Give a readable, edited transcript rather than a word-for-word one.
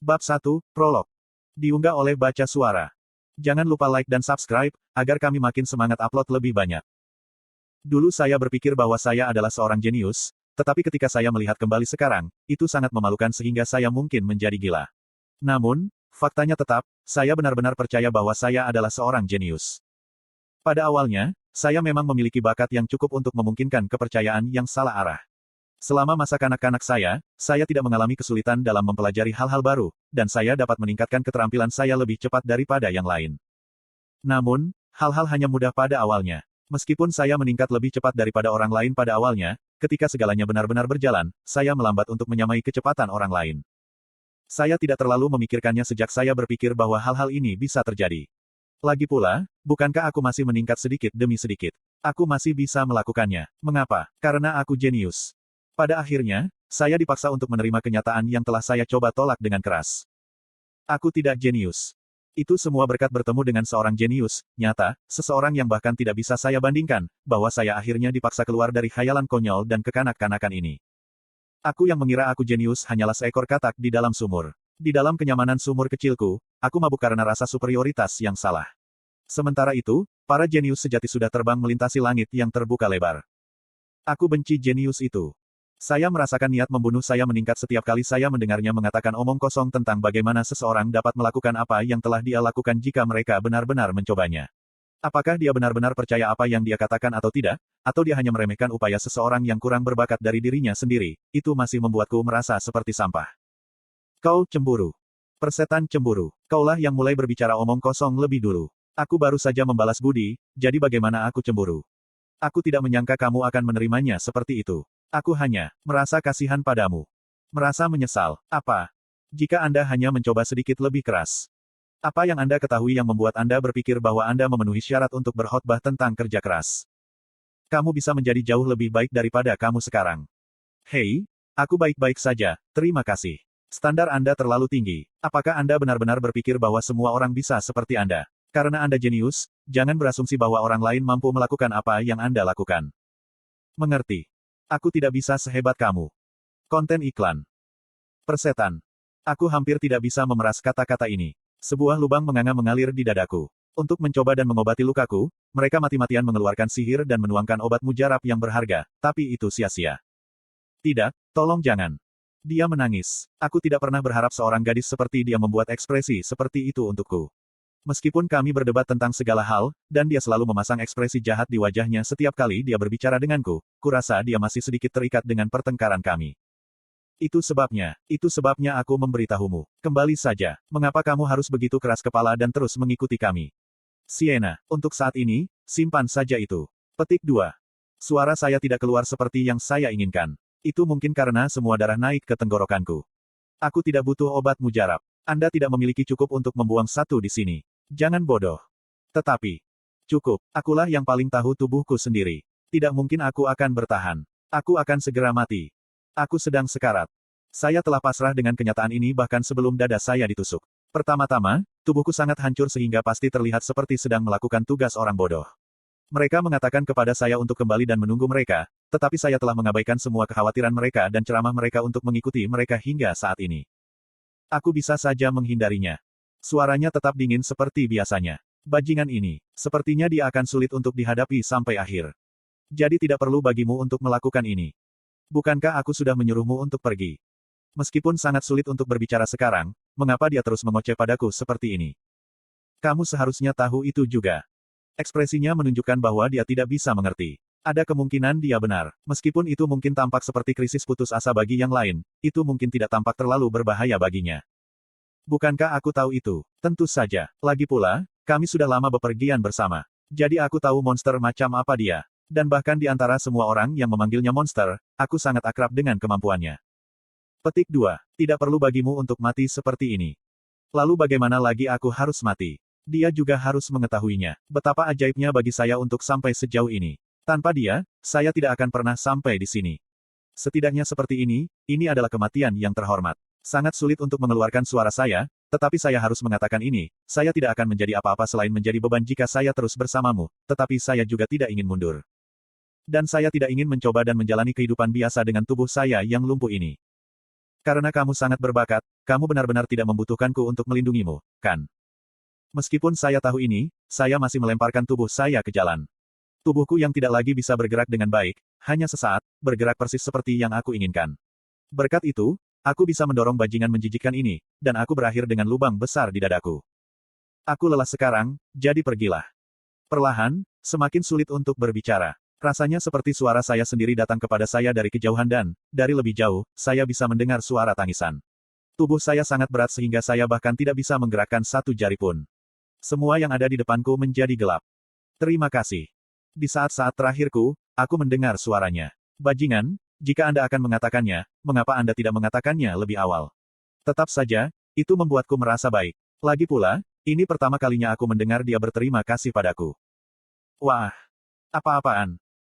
Bab 1, Prolog. Diunggah oleh Baca Suara. Jangan lupa like dan subscribe, agar kami makin semangat upload lebih banyak. Dulu saya berpikir bahwa saya adalah seorang jenius, tetapi ketika saya melihat kembali sekarang, itu sangat memalukan sehingga saya mungkin menjadi gila. Namun, faktanya tetap, saya benar-benar percaya bahwa saya adalah seorang jenius. Pada awalnya, saya memang memiliki bakat yang cukup untuk memungkinkan kepercayaan yang salah arah. Selama masa kanak-kanak saya tidak mengalami kesulitan dalam mempelajari hal-hal baru, dan saya dapat meningkatkan keterampilan saya lebih cepat daripada yang lain. Namun, hal-hal hanya mudah pada awalnya. Meskipun saya meningkat lebih cepat daripada orang lain pada awalnya, ketika segalanya benar-benar berjalan, saya melambat untuk menyamai kecepatan orang lain. Saya tidak terlalu memikirkannya sejak saya berpikir bahwa hal-hal ini bisa terjadi. Lagi pula, bukankah aku masih meningkat sedikit demi sedikit? Aku masih bisa melakukannya. Mengapa? Karena aku jenius. Pada akhirnya, saya dipaksa untuk menerima kenyataan yang telah saya coba tolak dengan keras. Aku tidak jenius. Itu semua berkat bertemu dengan seorang jenius, nyata, seseorang yang bahkan tidak bisa saya bandingkan, bahwa saya akhirnya dipaksa keluar dari khayalan konyol dan kekanak-kanakan ini. Aku yang mengira aku jenius hanyalah seekor katak di dalam sumur. Di dalam kenyamanan sumur kecilku, aku mabuk karena rasa superioritas yang salah. Sementara itu, para jenius sejati sudah terbang melintasi langit yang terbuka lebar. Aku benci jenius itu. Saya merasakan niat membunuh saya meningkat setiap kali saya mendengarnya mengatakan omong kosong tentang bagaimana seseorang dapat melakukan apa yang telah dia lakukan jika mereka benar-benar mencobanya. Apakah dia benar-benar percaya apa yang dia katakan atau tidak, atau dia hanya meremehkan upaya seseorang yang kurang berbakat dari dirinya sendiri, itu masih membuatku merasa seperti sampah. Kau cemburu. Persetan cemburu. Kaulah yang mulai berbicara omong kosong lebih dulu. Aku baru saja membalas budi, jadi bagaimana aku cemburu? Aku tidak menyangka kamu akan menerimanya seperti itu. Aku hanya merasa kasihan padamu. Merasa menyesal. Apa? Jika Anda hanya mencoba sedikit lebih keras. Apa yang Anda ketahui yang membuat Anda berpikir bahwa Anda memenuhi syarat untuk berkhotbah tentang kerja keras? Kamu bisa menjadi jauh lebih baik daripada kamu sekarang. Hei, aku baik-baik saja, terima kasih. Standar Anda terlalu tinggi. Apakah Anda benar-benar berpikir bahwa semua orang bisa seperti Anda? Karena Anda jenius, jangan berasumsi bahwa orang lain mampu melakukan apa yang Anda lakukan. Mengerti? Aku tidak bisa sehebat kamu. Konten iklan. Persetan. Aku hampir tidak bisa memeras kata-kata ini. Sebuah lubang menganga mengalir di dadaku. Untuk mencoba dan mengobati lukaku, mereka mati-matian mengeluarkan sihir dan menuangkan obat mujarab yang berharga, tapi itu sia-sia. Tidak, tolong jangan. Dia menangis. Aku tidak pernah berharap seorang gadis seperti dia membuat ekspresi seperti itu untukku. Meskipun kami berdebat tentang segala hal, dan dia selalu memasang ekspresi jahat di wajahnya setiap kali dia berbicara denganku, kurasa dia masih sedikit terikat dengan pertengkaran kami. Itu sebabnya aku memberitahumu. Kembali saja, mengapa kamu harus begitu keras kepala dan terus mengikuti kami? Sienna, untuk saat ini, simpan saja itu. Petik 2. Suara saya tidak keluar seperti yang saya inginkan. Itu mungkin karena semua darah naik ke tenggorokanku. Aku tidak butuh obat mujarab. Anda tidak memiliki cukup untuk membuang satu di sini. Jangan bodoh. Tetapi, cukup, akulah yang paling tahu tubuhku sendiri. Tidak mungkin aku akan bertahan. Aku akan segera mati. Aku sedang sekarat. Saya telah pasrah dengan kenyataan ini bahkan sebelum dada saya ditusuk. Pertama-tama, tubuhku sangat hancur sehingga pasti terlihat seperti sedang melakukan tugas orang bodoh. Mereka mengatakan kepada saya untuk kembali dan menunggu mereka, tetapi saya telah mengabaikan semua kekhawatiran mereka dan ceramah mereka untuk mengikuti mereka hingga saat ini. Aku bisa saja menghindarinya. Suaranya tetap dingin seperti biasanya. Bajingan ini, sepertinya dia akan sulit untuk dihadapi sampai akhir. Jadi tidak perlu bagimu untuk melakukan ini. Bukankah aku sudah menyuruhmu untuk pergi? Meskipun sangat sulit untuk berbicara sekarang, mengapa dia terus mengoceh padaku seperti ini? Kamu seharusnya tahu itu juga. Ekspresinya menunjukkan bahwa dia tidak bisa mengerti. Ada kemungkinan dia benar. Meskipun itu mungkin tampak seperti krisis putus asa bagi yang lain, itu mungkin tidak tampak terlalu berbahaya baginya. Bukankah aku tahu itu? Tentu saja. Lagi pula, kami sudah lama bepergian bersama. Jadi aku tahu monster macam apa dia. Dan bahkan di antara semua orang yang memanggilnya monster, aku sangat akrab dengan kemampuannya. Petik 2. Tidak perlu bagimu untuk mati seperti ini. Lalu bagaimana lagi aku harus mati? Dia juga harus mengetahuinya. Betapa ajaibnya bagi saya untuk sampai sejauh ini. Tanpa dia, saya tidak akan pernah sampai di sini. Setidaknya seperti ini adalah kematian yang terhormat. Sangat sulit untuk mengeluarkan suara saya, tetapi saya harus mengatakan ini, saya tidak akan menjadi apa-apa selain menjadi beban jika saya terus bersamamu, tetapi saya juga tidak ingin mundur. Dan saya tidak ingin mencoba dan menjalani kehidupan biasa dengan tubuh saya yang lumpuh ini. Karena kamu sangat berbakat, kamu benar-benar tidak membutuhkanku untuk melindungimu, kan? Meskipun saya tahu ini, saya masih melemparkan tubuh saya ke jalan. Tubuhku yang tidak lagi bisa bergerak dengan baik, hanya sesaat, bergerak persis seperti yang aku inginkan. Berkat itu, aku bisa mendorong bajingan menjijikkan ini, dan aku berakhir dengan lubang besar di dadaku. Aku lelah sekarang, jadi pergilah. Perlahan, semakin sulit untuk berbicara. Rasanya seperti suara saya sendiri datang kepada saya dari kejauhan dan, dari lebih jauh, saya bisa mendengar suara tangisan. Tubuh saya sangat berat sehingga saya bahkan tidak bisa menggerakkan satu jari pun. Semua yang ada di depanku menjadi gelap. Terima kasih. Di saat-saat terakhirku, aku mendengar suaranya. Bajingan, jika Anda akan mengatakannya, mengapa Anda tidak mengatakannya lebih awal? Tetap saja, itu membuatku merasa baik. Lagi pula, ini pertama kalinya aku mendengar dia berterima kasih padaku. Wah, apa-apaan.